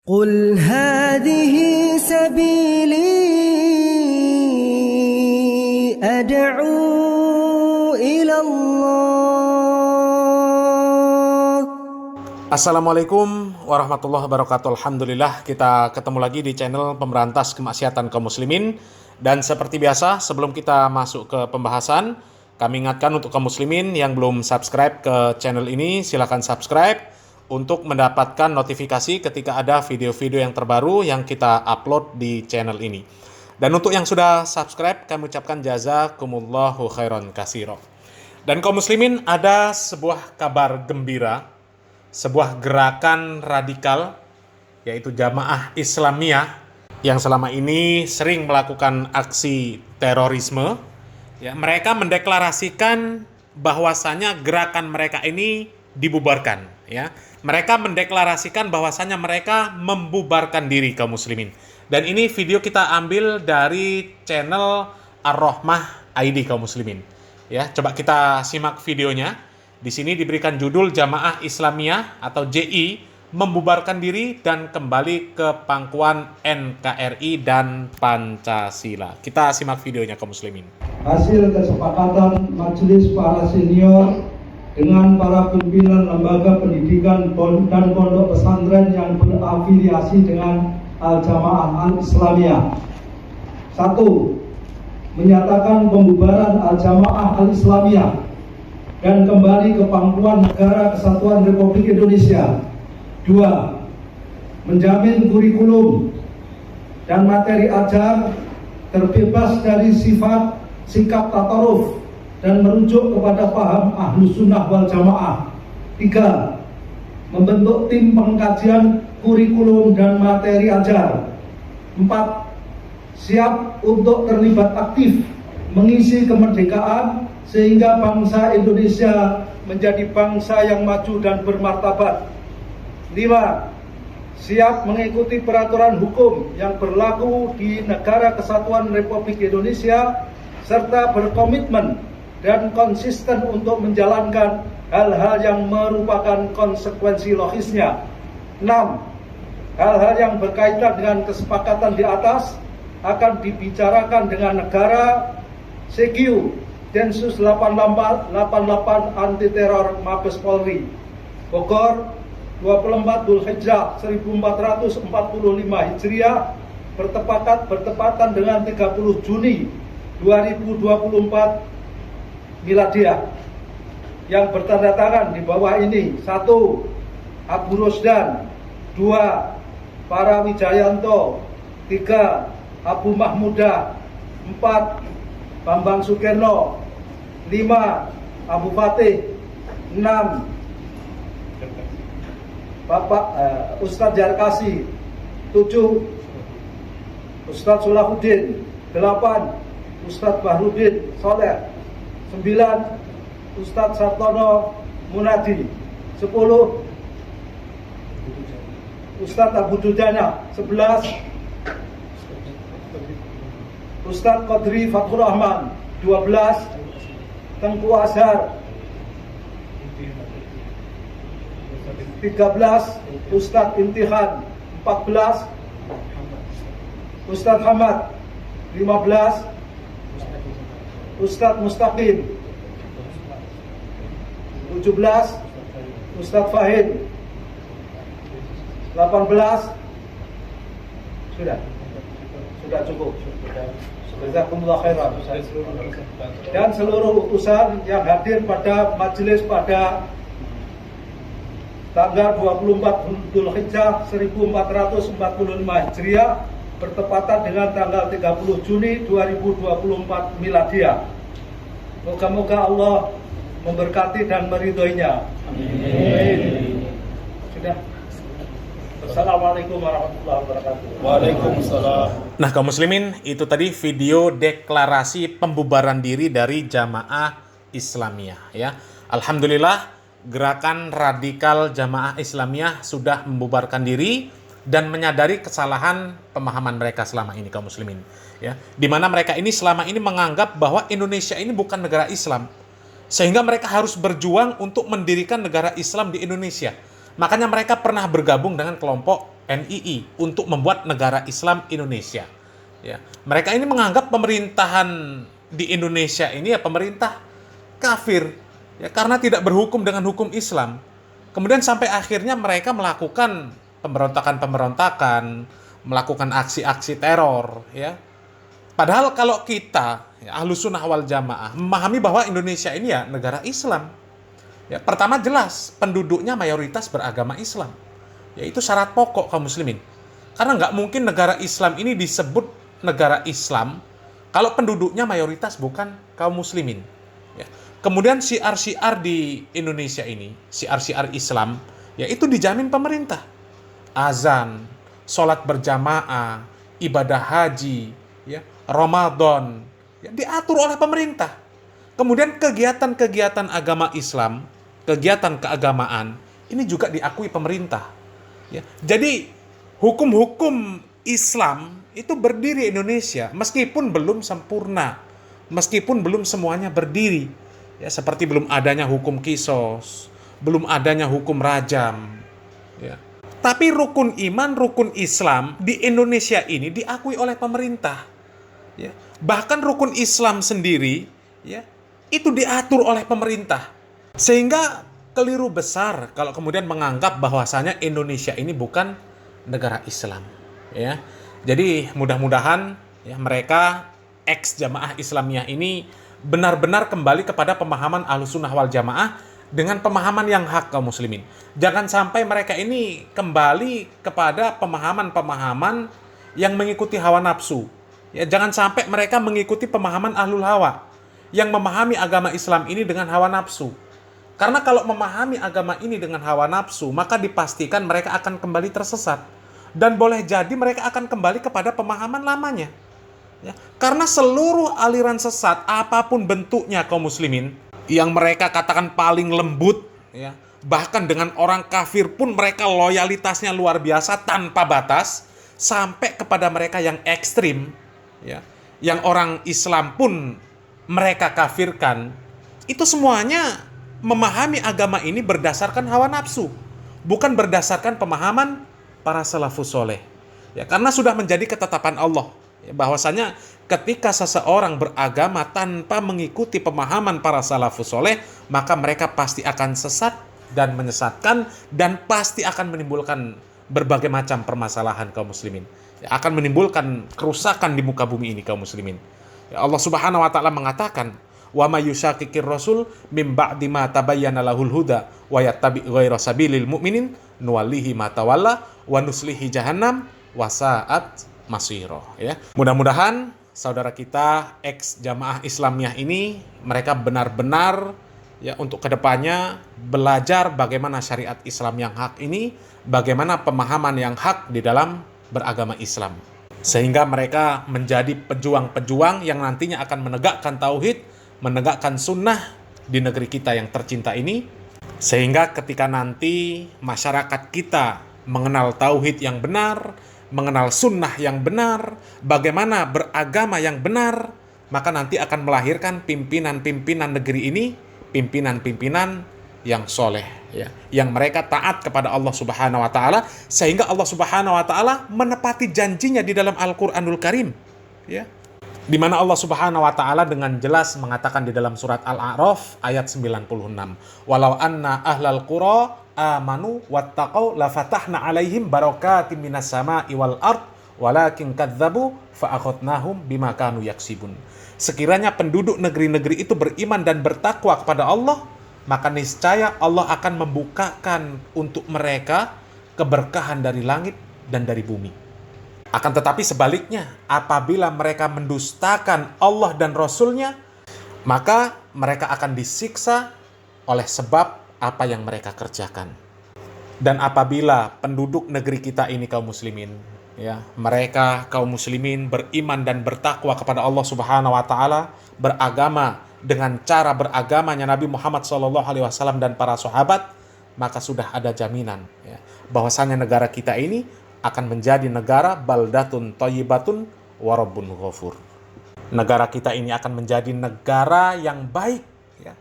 قل هذه سبيلي أدعو إلى الله. Assalamualaikum warahmatullahi wabarakatuh. Alhamdulillah kita ketemu lagi di channel Pemberantas Kemaksiatan Kaum Muslimin. Dan seperti biasa, sebelum kita masuk ke pembahasan, kami ingatkan untuk kaum muslimin yang belum subscribe ke channel ini, silakan subscribe untuk mendapatkan notifikasi ketika ada video-video yang terbaru yang kita upload di channel ini. Dan untuk yang sudah subscribe, kami ucapkan jazakumullahu khairan katsira. Dan kaum muslimin, ada sebuah kabar gembira, sebuah gerakan radikal, yaitu Jamaah Islamiyah yang selama ini sering melakukan aksi terorisme. Ya, mereka mendeklarasikan bahwasanya gerakan mereka ini dibubarkan. Ya, mereka mendeklarasikan bahwasanya mereka membubarkan diri kaum muslimin. Dan ini video kita ambil dari channel Ar-Rahmah ID kaum muslimin. Ya, coba kita simak videonya. Di sini diberikan judul Jamaah Islamiyah atau JI membubarkan diri dan kembali ke pangkuan NKRI dan Pancasila. Kita simak videonya kaum muslimin. Hasil kesepakatan majelis para senior dengan para pimpinan lembaga pendidikan dan pondok pesantren yang berafiliasi dengan Al-Jamaah Al-Islamiyah. 1. Menyatakan pembubaran Al-Jamaah Al-Islamiyah dan kembali ke pangkuan Negara Kesatuan Republik Indonesia. 2. Menjamin kurikulum dan materi ajar terbebas dari sikap tataruf dan merujuk kepada paham Ahlus Sunnah wal Jamaah. 3. Membentuk tim pengkajian kurikulum dan materi ajar. 4. Siap untuk terlibat aktif mengisi kemerdekaan sehingga bangsa Indonesia menjadi bangsa yang maju dan bermartabat. 5. Siap mengikuti peraturan hukum yang berlaku di Negara Kesatuan Republik Indonesia serta berkomitmen dan konsisten untuk menjalankan hal-hal yang merupakan konsekuensi logisnya. 6. Hal-hal yang berkaitan dengan kesepakatan di atas akan dibicarakan dengan negara, CQ, Densus 88 Anti Teror Mabes Polri, Bogor, 24 Dzulhijjah 1445 Hijriah, bertepatan dengan 30 Juni 2024 Miladiah, yang bertanda tangan di bawah ini. 1. Abu Rusdan. 2. Para Wijayanto. 3. Abu Mahmuda. 4. Bambang Sukerno. 5. Abu Fatih. 6. Bapak Ustadz Jarkasi. 7. Ustadz Sulahuddin. 8. Ustadz Bahrudin Soleh. 9. Ustadz Sartono Munadi. 10. Ustadz Abu Dujana. 11. Ustadz Qadri Fathur Rahman. 12. Tengku Azhar. 13. Ustadz Imtihan. 14. Ustadz Hamad. 15. Ustadz Mustaqim. 17. Ustadz Fahid. 18. Sudah cukup. Jazakumullah khairan. Dan seluruh utusan yang hadir pada majelis pada tanggal 24 Dzulhijjah 1445 Hijriah bertepatan dengan tanggal 30 Juni 2024 Miladiah. Moga-moga Allah memberkati dan meridhoinya. Amin. Sudah. Assalamualaikum warahmatullahi wabarakatuh. Waalaikumsalam. Nah kaum muslimin, itu tadi video deklarasi pembubaran diri dari Jamaah Islamiyah. Ya, alhamdulillah gerakan radikal Jamaah Islamiyah sudah membubarkan diri dan menyadari kesalahan pemahaman mereka selama ini kaum muslimin. Ya, di mana mereka ini selama ini menganggap bahwa Indonesia ini bukan negara Islam, sehingga mereka harus berjuang untuk mendirikan negara Islam di Indonesia. Makanya mereka pernah bergabung dengan kelompok NII untuk membuat negara Islam Indonesia. Ya, mereka ini menganggap pemerintahan di Indonesia ini ya pemerintah kafir, ya, karena tidak berhukum dengan hukum Islam. Kemudian sampai akhirnya mereka melakukan pemberontakan, melakukan aksi-aksi teror, ya. Padahal kalau kita, ya, Ahlus Sunnah wal Jamaah, memahami bahwa Indonesia ini ya negara Islam. Ya, pertama jelas penduduknya mayoritas beragama Islam. Yaitu syarat pokok kaum muslimin. Karena nggak mungkin negara Islam ini disebut negara Islam kalau penduduknya mayoritas bukan kaum muslimin. Ya. Kemudian syiar-syiar di Indonesia ini, syiar-syiar Islam, yaitu dijamin pemerintah. Azan, sholat berjamaah, ibadah haji, ya, Ramadan, ya, diatur oleh pemerintah. Kemudian kegiatan-kegiatan agama Islam, kegiatan keagamaan, ini juga diakui pemerintah. Ya. Jadi hukum-hukum Islam itu berdiri Indonesia, meskipun belum sempurna, meskipun belum semuanya berdiri. Ya, seperti belum adanya hukum kisos, belum adanya hukum rajam. Ya. Tapi rukun iman, rukun Islam di Indonesia ini diakui oleh pemerintah. Ya. Bahkan rukun Islam sendiri, ya, itu diatur oleh pemerintah. Sehingga keliru besar kalau kemudian menganggap bahwasanya Indonesia ini bukan negara Islam. Ya. Jadi mudah-mudahan ya, mereka ex-jamaah Islamiyah ini benar-benar kembali kepada pemahaman Ahlus Sunnah wal Jamaah dengan pemahaman yang hak kaum muslimin. Jangan sampai mereka ini kembali kepada pemahaman-pemahaman yang mengikuti hawa nafsu. Ya, jangan sampai mereka mengikuti pemahaman ahlul hawa yang memahami agama Islam ini dengan hawa nafsu. Karena kalau memahami agama ini dengan hawa nafsu, maka dipastikan mereka akan kembali tersesat. Dan boleh jadi mereka akan kembali kepada pemahaman lamanya. Ya. Karena seluruh aliran sesat, apapun bentuknya kaum muslimin, yang mereka katakan paling lembut, ya, bahkan dengan orang kafir pun mereka loyalitasnya luar biasa tanpa batas, sampai kepada mereka yang ekstrim, ya, yang orang Islam pun mereka kafirkan, itu semuanya memahami agama ini berdasarkan hawa nafsu, bukan berdasarkan pemahaman para salafus soleh. Ya, karena sudah menjadi ketetapan Allah, ya, bahwasanya ketika seseorang beragama tanpa mengikuti pemahaman para salafus soleh, maka mereka pasti akan sesat dan menyesatkan, dan pasti akan menimbulkan berbagai macam permasalahan kaum muslimin. Ya, akan menimbulkan kerusakan di muka bumi ini kaum muslimin. Ya, Allah Subhanahu wa taala mengatakan, wa may yushaqiqir rasul mim ba'di ma tabayyana lahul huda wa yattabi' ghaira sabilil mu'minin nuwallihi ma tawalla wa nuslihi jahannam wa sa'at masira. Ya. Mudah-mudahan saudara kita ex jamaah Islamiyah ini mereka benar-benar ya untuk kedepannya belajar bagaimana syariat Islam yang hak ini, bagaimana pemahaman yang hak di dalam beragama Islam. Sehingga mereka menjadi pejuang-pejuang yang nantinya akan menegakkan tauhid, menegakkan sunnah di negeri kita yang tercinta ini, sehingga ketika nanti masyarakat kita mengenal tauhid yang benar, mengenal sunnah yang benar, bagaimana beragama yang benar, maka nanti akan melahirkan pimpinan-pimpinan negeri ini, pimpinan-pimpinan yang soleh, ya, yang mereka taat kepada Allah Subhanahu wa taala, sehingga Allah Subhanahu wa taala menepati janjinya di dalam Al-Qur'anul Karim, ya. Di mana Allah Subhanahu wa taala dengan jelas mengatakan di dalam surat Al-A'raf ayat 96, "Walau anna ahlal qura amanu wattaqau lafatahna 'alaihim barakatim minas sama'i wal ard walakin kadzdzabu fa akhadnahum bima kanu yaksibun." Sekiranya penduduk negeri-negeri itu beriman dan bertakwa kepada Allah, maka niscaya Allah akan membukakan untuk mereka keberkahan dari langit dan dari bumi. Akan tetapi sebaliknya, apabila mereka mendustakan Allah dan Rasul-Nya, maka mereka akan disiksa oleh sebab apa yang mereka kerjakan. Dan apabila penduduk negeri kita ini kaum muslimin, ya, mereka kaum muslimin beriman dan bertakwa kepada Allah Subhanahu wa taala, beragama dengan cara beragamanya Nabi Muhammad SAW dan para sahabat, maka sudah ada jaminan, ya, bahwasanya negara kita ini akan menjadi negara baldatun thayyibatun wa rabbun ghafur. Negara kita ini akan menjadi negara yang baik, ya,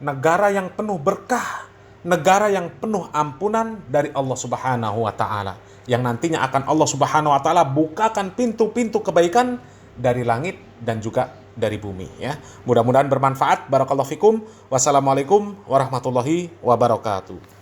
negara yang penuh berkah, negara yang penuh ampunan dari Allah Subhanahu wa taala. yang nantinya akan Allah Subhanahu wa taala bukakan pintu-pintu kebaikan dari langit dan juga dari bumi ya. Mudah-mudahan bermanfaat. Barakallahu fikum. Wassalamualaikum warahmatullahi wabarakatuh.